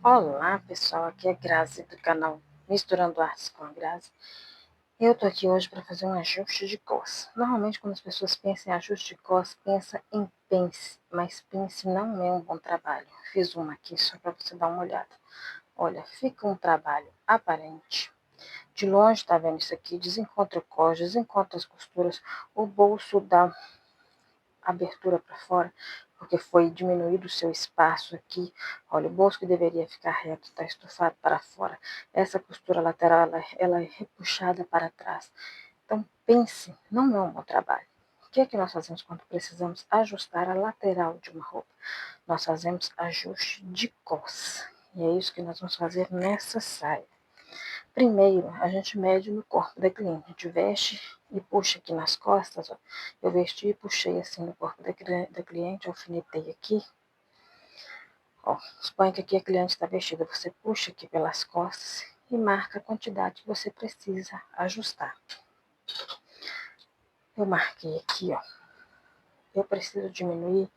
Olá, pessoal, aqui é Grazi do canal Misturando Artes com a Grazi. Eu tô aqui hoje para fazer um ajuste de cos. Normalmente, quando as pessoas pensam em ajuste de cos, pensa em pence, mas pence não é um bom trabalho. Fiz uma aqui só para você dar uma olhada. Olha, fica um trabalho aparente. De longe, tá vendo isso aqui? Desencontra o cos, desencontra as costuras, o bolso dá abertura para fora, porque foi diminuído o seu espaço aqui. Olha, o bolso que deveria ficar reto está estufado para fora. Essa costura lateral, ela é repuxada para trás. Então, pense, não é um bom trabalho. O que é que nós fazemos quando precisamos ajustar a lateral de uma roupa? Nós fazemos ajuste de cos. E é isso que nós vamos fazer nessa saia. Primeiro, a gente mede no corpo da cliente. A gente veste e puxa aqui nas costas, ó. Eu vesti e puxei assim no corpo da cliente, alfinetei aqui. Ó, suponha que aqui a cliente está vestida, você puxa aqui pelas costas e marca a quantidade que você precisa ajustar. Eu marquei aqui, ó. Eu preciso diminuir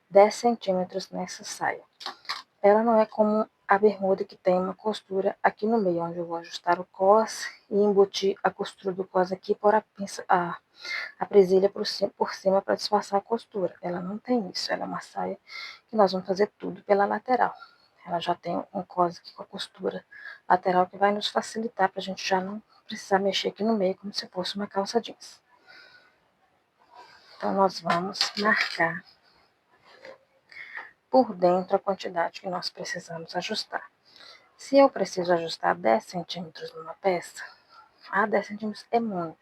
10 centímetros nessa saia. Ela não é como a bermuda que tem uma costura aqui no meio, onde eu vou ajustar o cos e embutir a costura do cos aqui por a presilha por cima para disfarçar a costura. Ela não tem isso, ela é uma saia que nós vamos fazer tudo pela lateral. Ela já tem um cos aqui com a costura lateral que vai nos facilitar para a gente já não precisar mexer aqui no meio como se fosse uma calça jeans. Então, nós vamos marcar por dentro a quantidade que nós precisamos ajustar. Se eu preciso ajustar 10 centímetros numa peça, 10 centímetros é muito,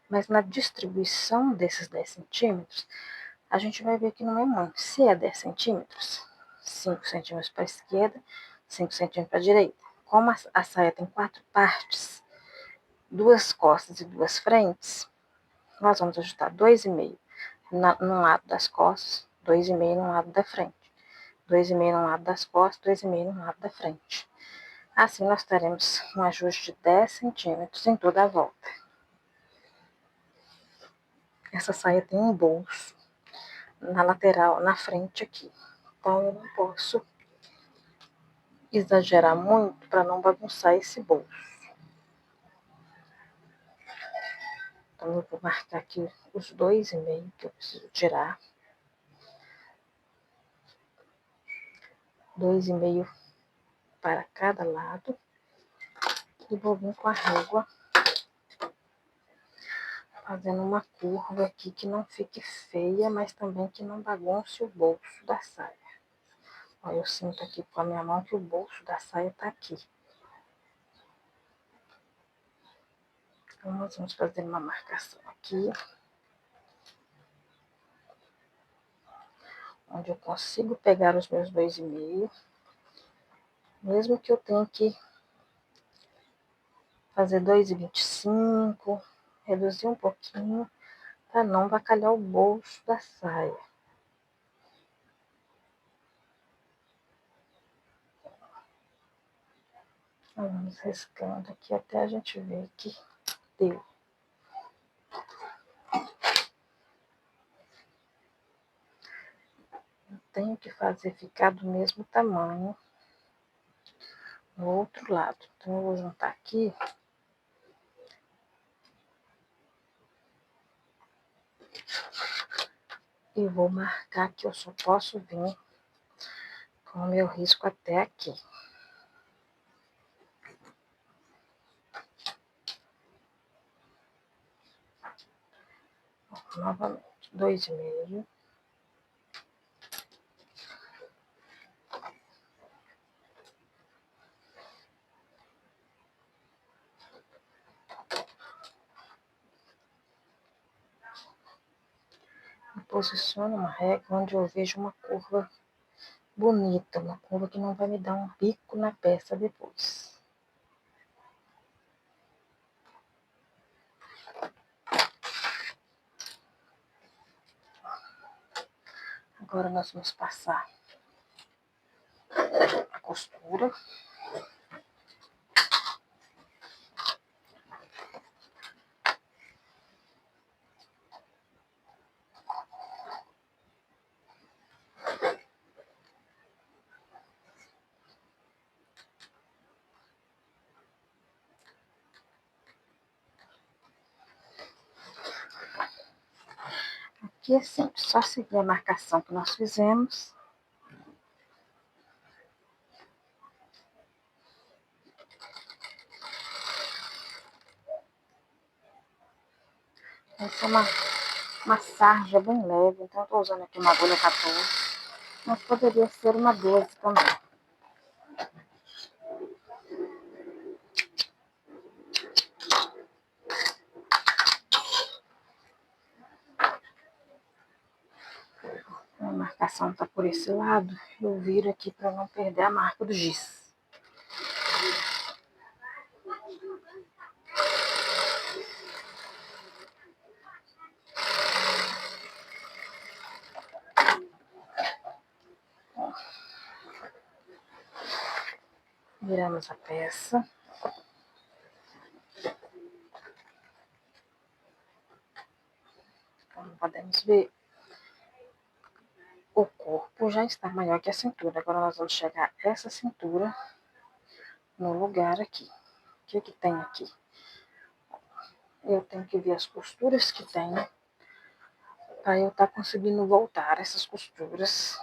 mas na distribuição desses 10 centímetros, a gente vai ver que não é muito. Se é 10 centímetros, 5 centímetros para a esquerda, 5 centímetros para a direita. Como a saia tem 4 partes, 2 costas e 2 frentes, nós vamos ajustar 2,5 num lado das costas, 2,5 no lado da frente. 2,5 no lado das costas, 2,5 no lado da frente. Assim, nós teremos um ajuste de 10 centímetros em toda a volta. Essa saia tem um bolso na lateral, na frente aqui. Então, eu não posso exagerar muito para não bagunçar esse bolso. Então, eu vou marcar aqui os 2,5 que eu preciso tirar. 2,5 para cada lado. E vou vir com a régua fazendo uma curva aqui que não fique feia, mas também que não bagunce o bolso da saia. Ó, eu sinto aqui com a minha mão que o bolso da saia tá aqui. Então, nós vamos fazer uma marcação aqui, onde eu consigo pegar os meus 2,5, mesmo que eu tenha que fazer 2,25, reduzir um pouquinho, para não avacalhar o bolso da saia. Vamos riscando aqui até a gente ver que deu. Eu tenho que fazer ficar do mesmo tamanho no outro lado. Então, eu vou juntar aqui. E vou marcar que eu só posso vir com o meu risco até aqui. Novamente, 2,5. Posiciono uma régua onde eu vejo uma curva bonita, uma curva que não vai me dar um bico na peça depois. Agora nós vamos passar a costura. Aqui é simples, só seguir a marcação que nós fizemos. Essa é uma sarja bem leve, então eu estou usando aqui uma agulha 14, mas poderia ser uma 12 também. A marcação está por esse lado, eu viro aqui para não perder a marca do giz. Viramos a peça. Como podemos ver, o corpo já está maior que a cintura. Agora nós vamos chegar essa cintura no lugar aqui. O que que tem aqui? Eu tenho que ver as costuras que tem para eu estar conseguindo voltar essas costuras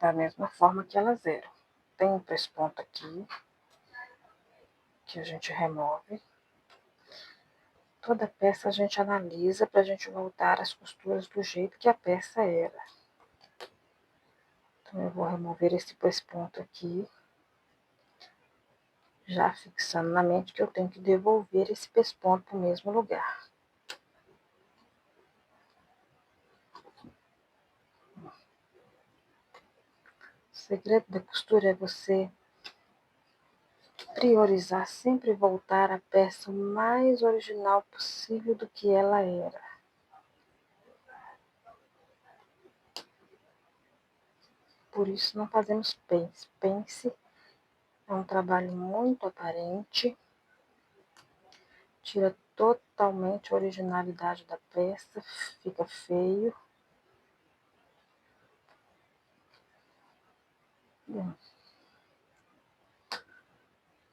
da mesma forma que elas eram. Tem um pesponto aqui que a gente remove. Toda peça a gente analisa para a gente voltar as costuras do jeito que a peça era. Então eu vou remover esse pesponto aqui, já fixando na mente que eu tenho que devolver esse pesponto para o mesmo lugar. O segredo da costura é você priorizar sempre voltar a peça o mais original possível do que ela era. Por isso não fazemos pence. Pence é um trabalho muito aparente, tira totalmente a originalidade da peça, fica feio.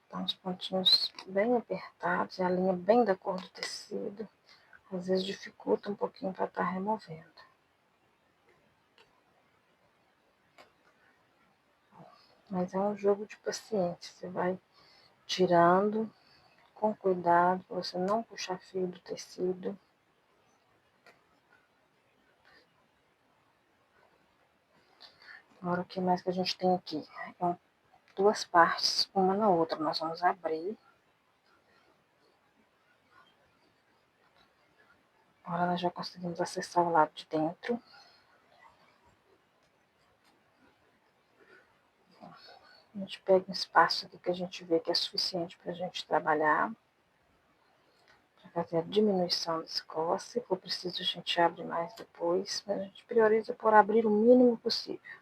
Então, os pontinhos bem apertados, e a linha bem da cor do tecido, às vezes dificulta um pouquinho para estar removendo. Mas é um jogo de paciência, você vai tirando com cuidado, para você não puxar fio do tecido. Agora, o que mais que a gente tem aqui? Duas partes, uma na outra. Nós vamos abrir. Agora nós já conseguimos acessar o lado de dentro. A gente pega um espaço aqui que a gente vê que é suficiente para a gente trabalhar. Para fazer a diminuição desse cos. Se for preciso, a gente abre mais depois. Mas a gente prioriza por abrir o mínimo possível.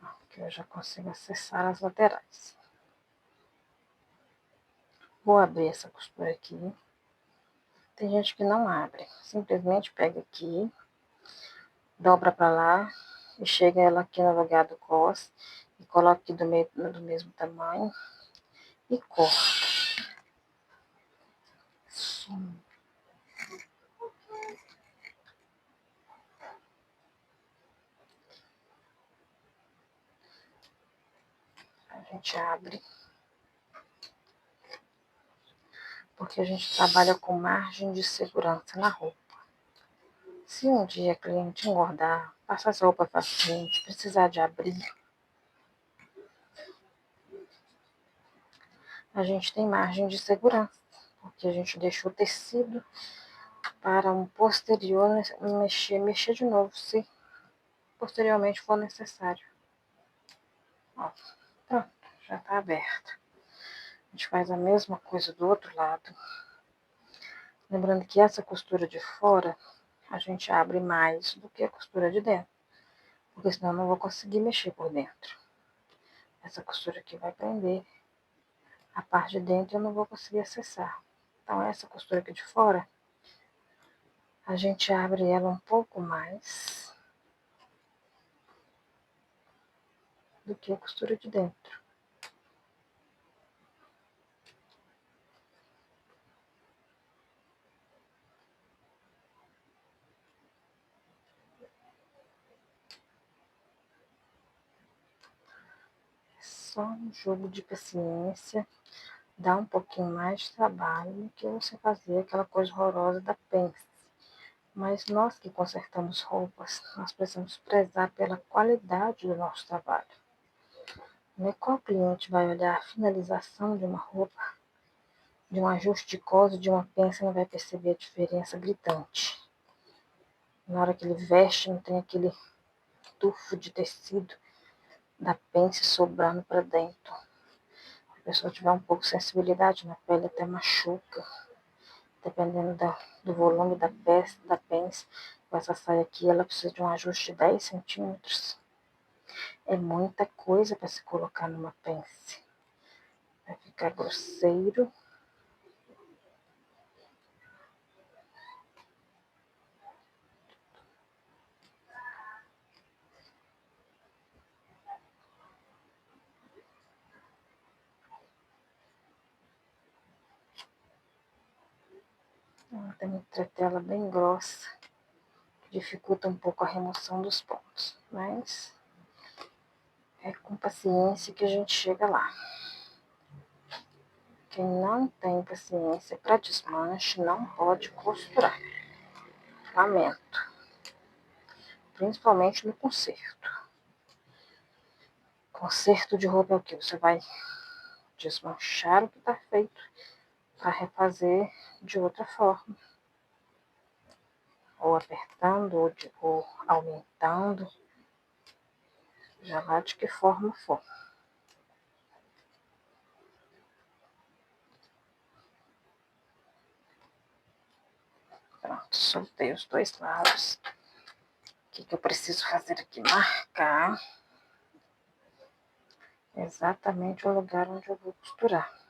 Aqui eu já consigo acessar as laterais. Vou abrir essa costura aqui. Tem gente que não abre. Simplesmente pega aqui, dobra para lá e chega ela aqui no lugar do cos e coloca aqui do mesmo tamanho e corta. Sim. A gente abre. Porque a gente trabalha com margem de segurança na roupa. Se um dia a cliente engordar, passar essa roupa para frente, precisar de abrir, a gente tem margem de segurança, porque a gente deixou o tecido para um posterior mexer de novo, se posteriormente for necessário. Ó, pronto, já está aberto. A gente faz a mesma coisa do outro lado. Lembrando que essa costura de fora, a gente abre mais do que a costura de dentro, porque senão eu não vou conseguir mexer por dentro. Essa costura aqui vai prender. A parte de dentro eu não vou conseguir acessar. Então, essa costura aqui de fora, a gente abre ela um pouco mais. do que a costura de dentro. Só um jogo de paciência, dá um pouquinho mais de trabalho do que você fazer aquela coisa horrorosa da pence. Mas nós que consertamos roupas, nós precisamos prezar pela qualidade do nosso trabalho. Não é qual cliente vai olhar a finalização de uma roupa, de um ajuste de cos, de uma pence, e não vai perceber a diferença gritante. Na hora que ele veste, não tem aquele tufo de tecido da pence sobrando para dentro. Se a pessoa tiver um pouco de sensibilidade na pele, até machuca, dependendo do volume da pence. Essa saia aqui, ela precisa de um ajuste de 10 centímetros. É muita coisa para se colocar numa pence. Vai ficar grosseiro. Ela tem uma entretela bem grossa, que dificulta um pouco a remoção dos pontos. Mas é com paciência que a gente chega lá. Quem não tem paciência para desmanche não pode costurar. Lamento. Principalmente no conserto. Conserto de roupa é o que? Você vai desmanchar o que está feito para refazer de outra forma. Ou apertando, ou aumentando. Já lá de que forma for. Pronto, soltei os dois lados. O que eu preciso fazer aqui? Marcar exatamente o lugar onde eu vou costurar.